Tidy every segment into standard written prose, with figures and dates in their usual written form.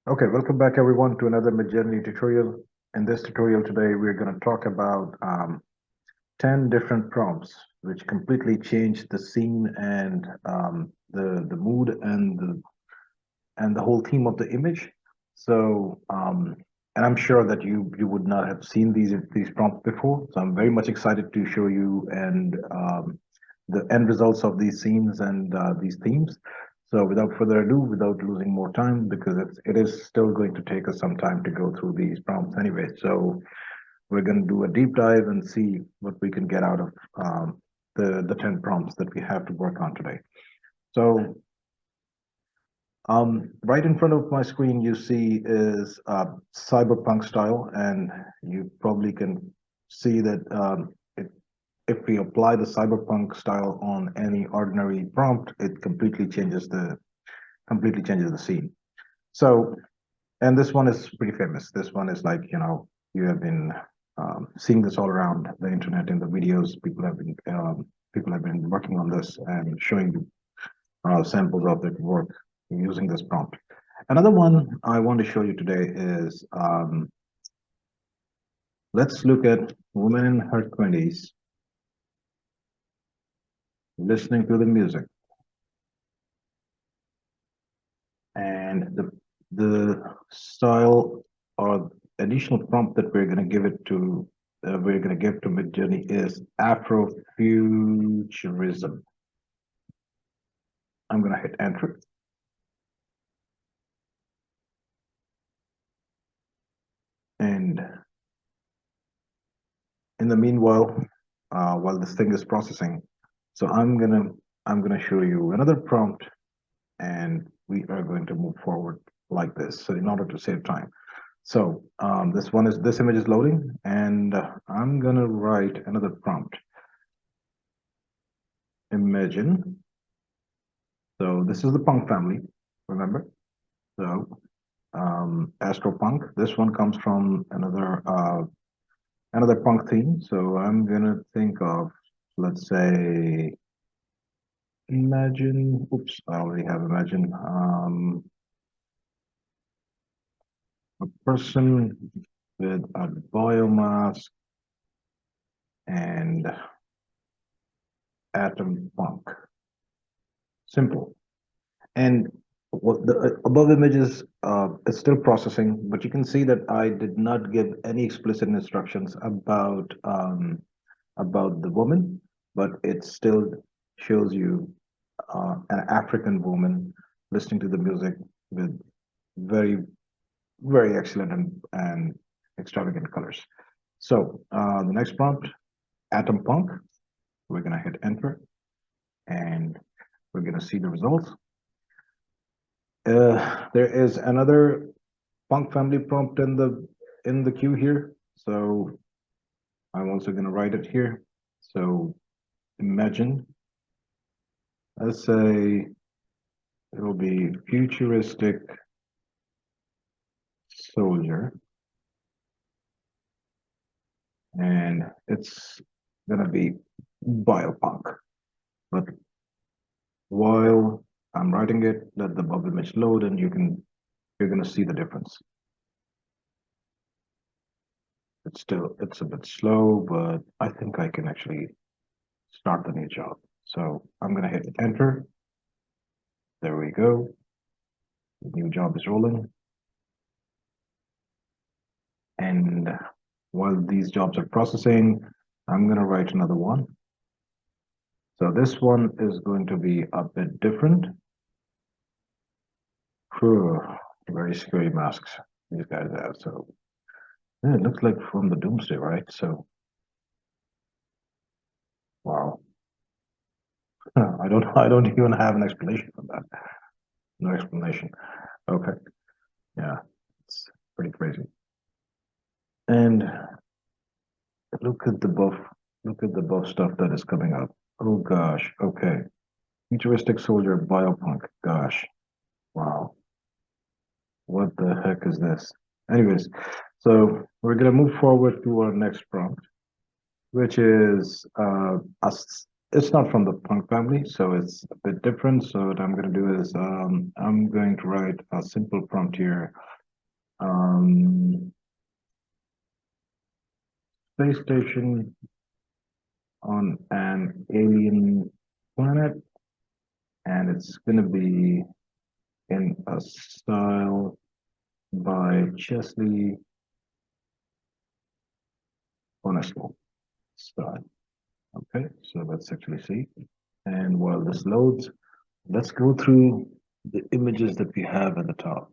Okay, welcome back everyone to another Midjourney tutorial. In this tutorial today, we're going to talk about 10 different prompts which completely change the scene and the mood and the whole theme of the image. So, and I'm sure that you would not have seen these prompts before. So I'm very much excited to show you and the end results of these scenes and these themes. So without further ado, without losing more time, because it is still going to take us some time to go through these prompts anyway. So we're going to do a deep dive and see what we can get out of the 10 prompts that we have to work on today. So right in front of my screen, you see is cyberpunk style, and you probably can see that if we apply the cyberpunk style on any ordinary prompt, it completely changes the scene. So, and this one is pretty famous. This one is like, you have been seeing this all around the internet in the videos. People have been working on this and showing samples of their work using this prompt. Another one I want to show you today is let's look at woman in her 20s listening to the music. And the style or additional prompt that we're going to give to Midjourney is Afrofuturism. I'm going to hit enter. And in the meanwhile, while this thing is processing, so I'm gonna show you another prompt, and we are going to move forward like this. So in order to save time, so this image is loading, and I'm gonna write another prompt. Imagine. So this is the punk family, remember? So Astropunk. This one comes from another punk theme. So I'm gonna think of, let's say, imagine. Oops, I already have imagine. A person with a biomass and atom punk. Simple. And what the above images is still processing, but you can see that I did not give any explicit instructions about the woman, but it still shows you an African woman listening to the music with very, very excellent and extravagant colors. So the next prompt, Atom Punk. We're gonna hit enter, and we're gonna see the results. There is another punk family prompt in the queue here, so I'm also gonna write it here. So imagine, let's say it will be futuristic soldier, and it's gonna be biopunk. But while I'm writing it, let the bubble image load, and you're gonna see the difference. It's a bit slow, but I think I can actually start the new job. So I'm gonna hit enter. There we go. The new job is rolling. And while these jobs are processing, I'm gonna write another one. So this one is going to be a bit different. Whew, very scary masks these guys have. So yeah, it looks like from the Doomsday, right? So wow. I don't even have an explanation for that. No explanation. Okay. Yeah, it's pretty crazy. And look at the buff. Look at the buff stuff that is coming up. Oh gosh. Okay. Futuristic soldier biopunk. Gosh. Wow. What the heck is this? Anyways, so we're gonna move forward to our next prompt, which is it's not from the punk family, so it's a bit different. So what I'm gonna do is I'm going to write a simple prompt here. Space station on an alien planet, and it's gonna be in a style by Chesley Honestal style. Okay, so let's actually see. And while this loads, let's go through the images that we have at the top.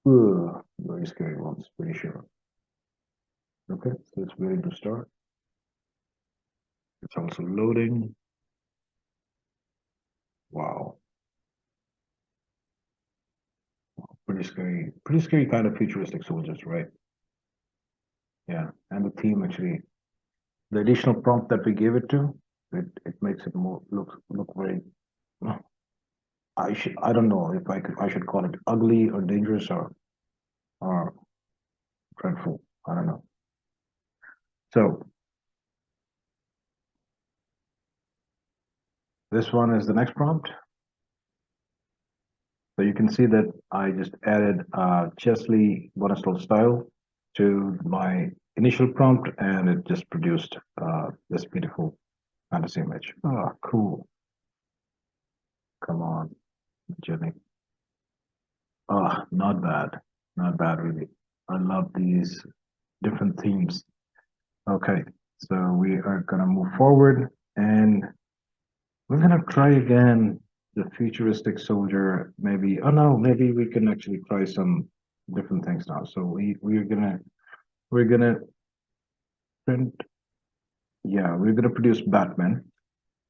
Ugh, very scary ones, pretty sure. Okay, so it's ready to start. It's also loading. Wow. Pretty scary kind of futuristic soldiers, right? Yeah, and the theme actually, the additional prompt that we gave it to, it makes it more look very. I don't know if I should call it ugly or dangerous or dreadful. I don't know. So this one is the next prompt. So you can see that I just added Chesley Bonestell style to my initial prompt, and it just produced this beautiful fantasy image. Oh, cool. Come on, Jimmy. Oh, not bad. Not bad, really. I love these different themes. Okay, so we are gonna move forward, and we're gonna try again the futuristic soldier. Maybe, oh no, maybe we can actually try some different things now. So we're gonna print, yeah, we're gonna produce Batman,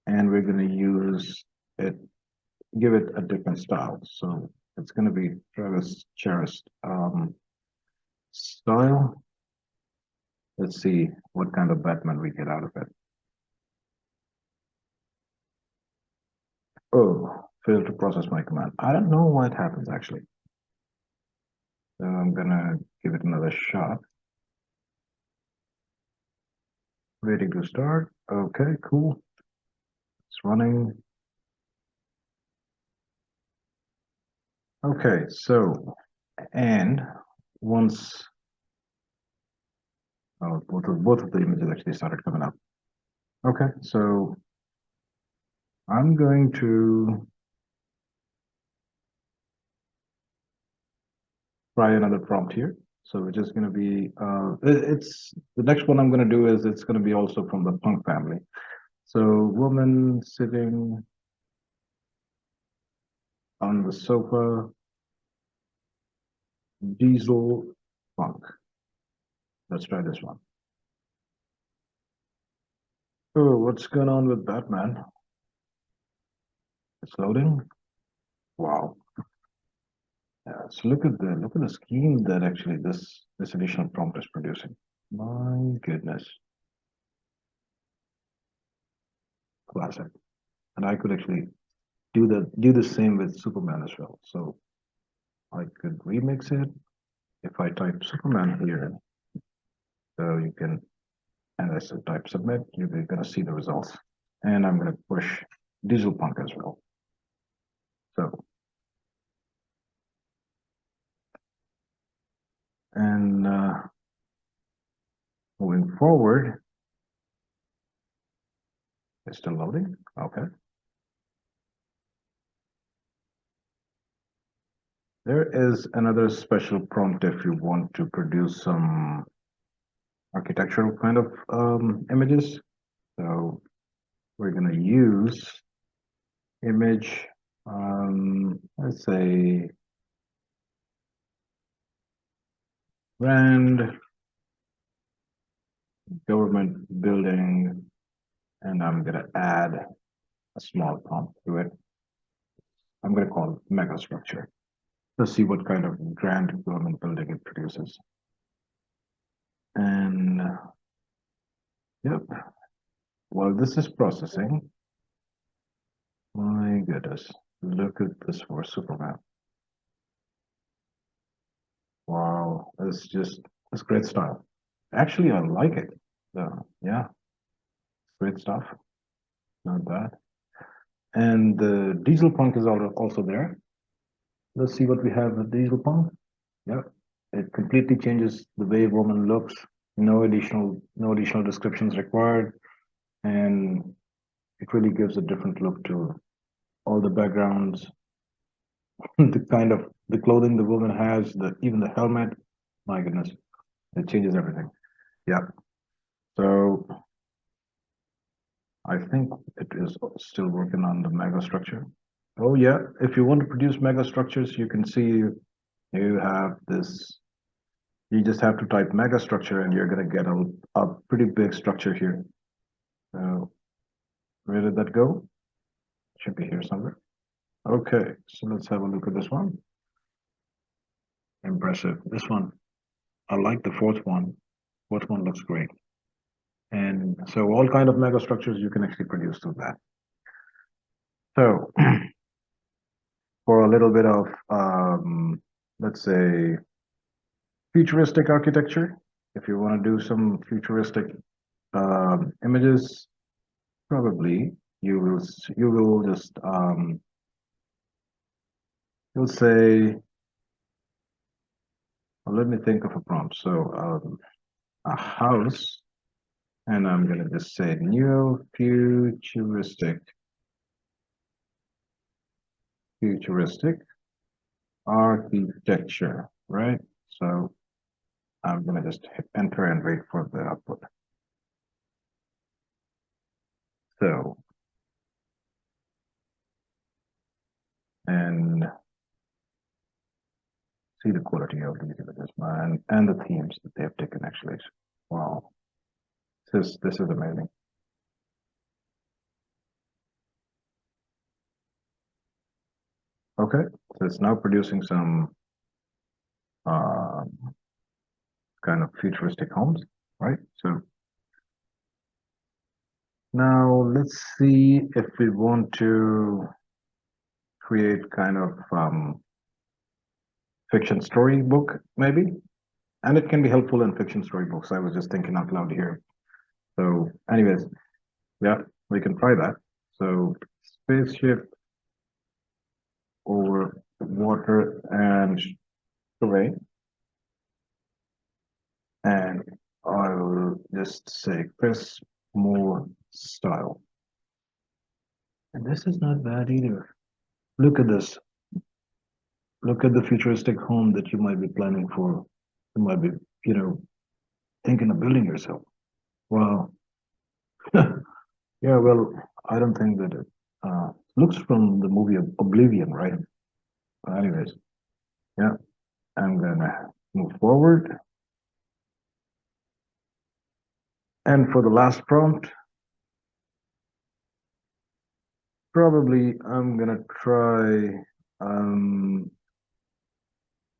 and we're gonna use it, give it a different style. So it's gonna be Travis Charest style. Let's see what kind of Batman we get out of it. Oh, failed to process my command. I don't know what happens actually. So I'm gonna give it another shot. Waiting to start. Okay, cool. It's running. Okay, so, and once both of the images actually started coming up. Okay, so I'm going to try another prompt here. So it's just going to be it's the next one I'm going to do is it's going to be also from the punk family. So woman sitting on the sofa, diesel punk. Let's try this one. Oh, what's going on with Batman? It's loading. Wow. Yeah, so look at the scheme that actually this additional prompt is producing. My goodness. Classic. And I could actually do the same with Superman as well. So I could remix it if I type Superman here. So you can, and I said type submit, you're gonna see the results. And I'm gonna push Diesel Punk as well. So, and moving forward, it's still loading. Okay. There is another special prompt if you want to produce some architectural kind of images. So we're going to use image, let's say grand government building, and I'm going to add a small prompt to it. I'm going to call it mega structure. Let's see what kind of grand government building it produces. And yep, while this is processing, my goodness, look at this for Superman. Wow, it's great style. Actually, I like it. So yeah, great stuff. Not bad. And the diesel punk is also there. let's see what we have with diesel pump. Yeah, it completely changes the way woman looks. No additional descriptions required, and it really gives a different look to all the backgrounds, the kind of the clothing the woman has, the even the helmet. My goodness, it changes everything. Yeah. So I think it is still working on the mega structure. Oh yeah, if you want to produce mega structures, you can see you have this. You just have to type mega structure, and you're gonna get a pretty big structure here. So where did that go? Should be here somewhere. Okay, so let's have a look at this one. Impressive. This one, I like the fourth one. Fourth one looks great. And so all kind of mega structures you can actually produce through that. So for a little bit of, let's say, futuristic architecture, if you want to do some futuristic images, probably you will just you'll say, well, let me think of a prompt. So a house, and I'm gonna just say new futuristic architecture, right? So I'm gonna just hit enter and wait for the output. So, and see the quality of these images, man, and the themes that they have taken actually. Wow, this is amazing. Okay, so it's now producing some uh, kind of futuristic homes, right? So now let's see if we want to create kind of fiction storybook, maybe. And it can be helpful in fiction storybooks. I was just thinking out loud here. So, anyways, yeah, we can try that. So, spaceship over water and terrain. And I will just say Chris Moore style. And this is not bad either. Look at this. Look at the futuristic home that you might be planning for. You might be, thinking of building yourself. Wow. Yeah, well, I don't think that it looks from the movie Oblivion, right? Anyways, yeah, I'm gonna move forward. And for the last prompt, probably I'm gonna try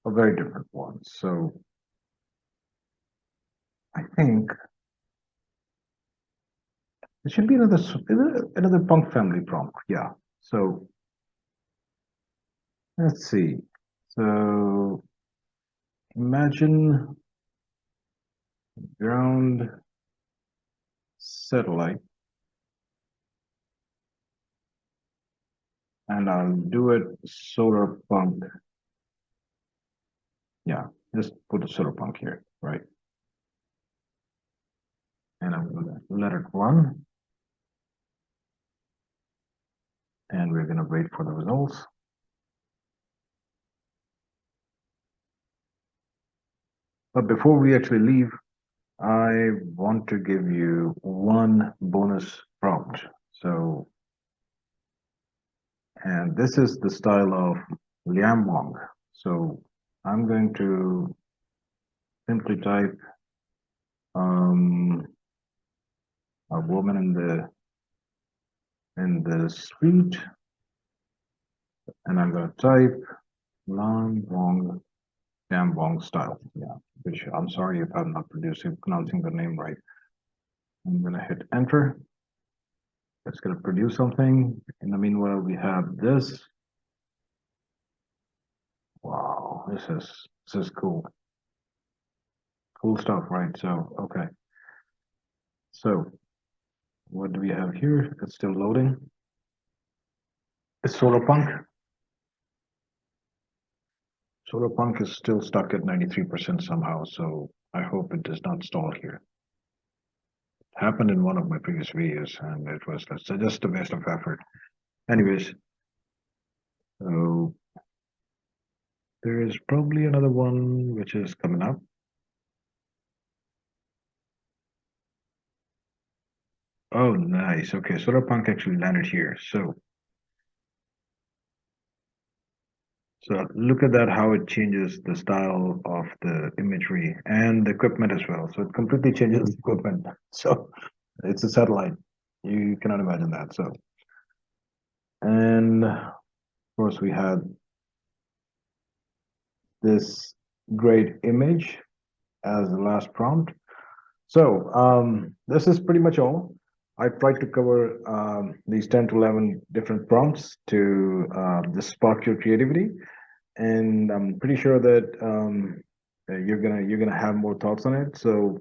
a very different one. So I think it should be another punk family prompt. Yeah. So let's see. So imagine ground satellite, and I'll do it solar punk. Yeah, just put the solar punk here, right? And I'm gonna let it run, and we're gonna wait for the results. But before we actually leave, I want to give you one bonus prompt. So, and this is the style of Liam Wong. So I'm going to simply type a woman in the street, and I'm going to type Liam Wong, Liam Wong style. Yeah, which I'm sorry if I'm not pronouncing the name right. I'm going to hit enter. It's going to produce something. In the meanwhile, we have this. Wow, this is cool. Cool stuff, right? So, okay. So, what do we have here? It's still loading. It's solar punk. Solar Punk is still stuck at 93% somehow, so I hope it does not stall here. It happened in one of my previous videos, and it was just a waste of effort. Anyways, so there is probably another one which is coming up. Oh, nice. Okay, Solar Punk actually landed here. So look at that, how it changes the style of the imagery and the equipment as well. So it completely changes the equipment. So it's a satellite. You cannot imagine that. So, and of course we had this great image as the last prompt. So this is pretty much all. I tried to cover these 10 to 11 different prompts to just spark your creativity. And I'm pretty sure that you're gonna have more thoughts on it. So,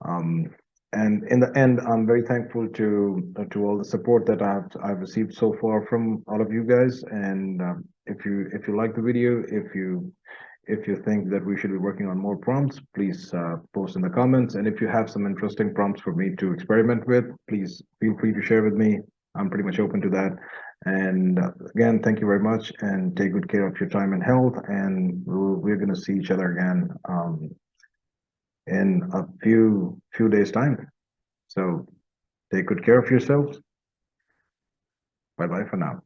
um, and in the end, I'm very thankful to all the support that I've received so far from all of you guys. And if you like the video, if you think that we should be working on more prompts, please post in the comments. And if you have some interesting prompts for me to experiment with, please feel free to share with me. I'm pretty much open to that. And again, thank you very much, and take good care of your time and health. And we're going to see each other again in a few days' time. So take good care of yourselves. Bye bye for now.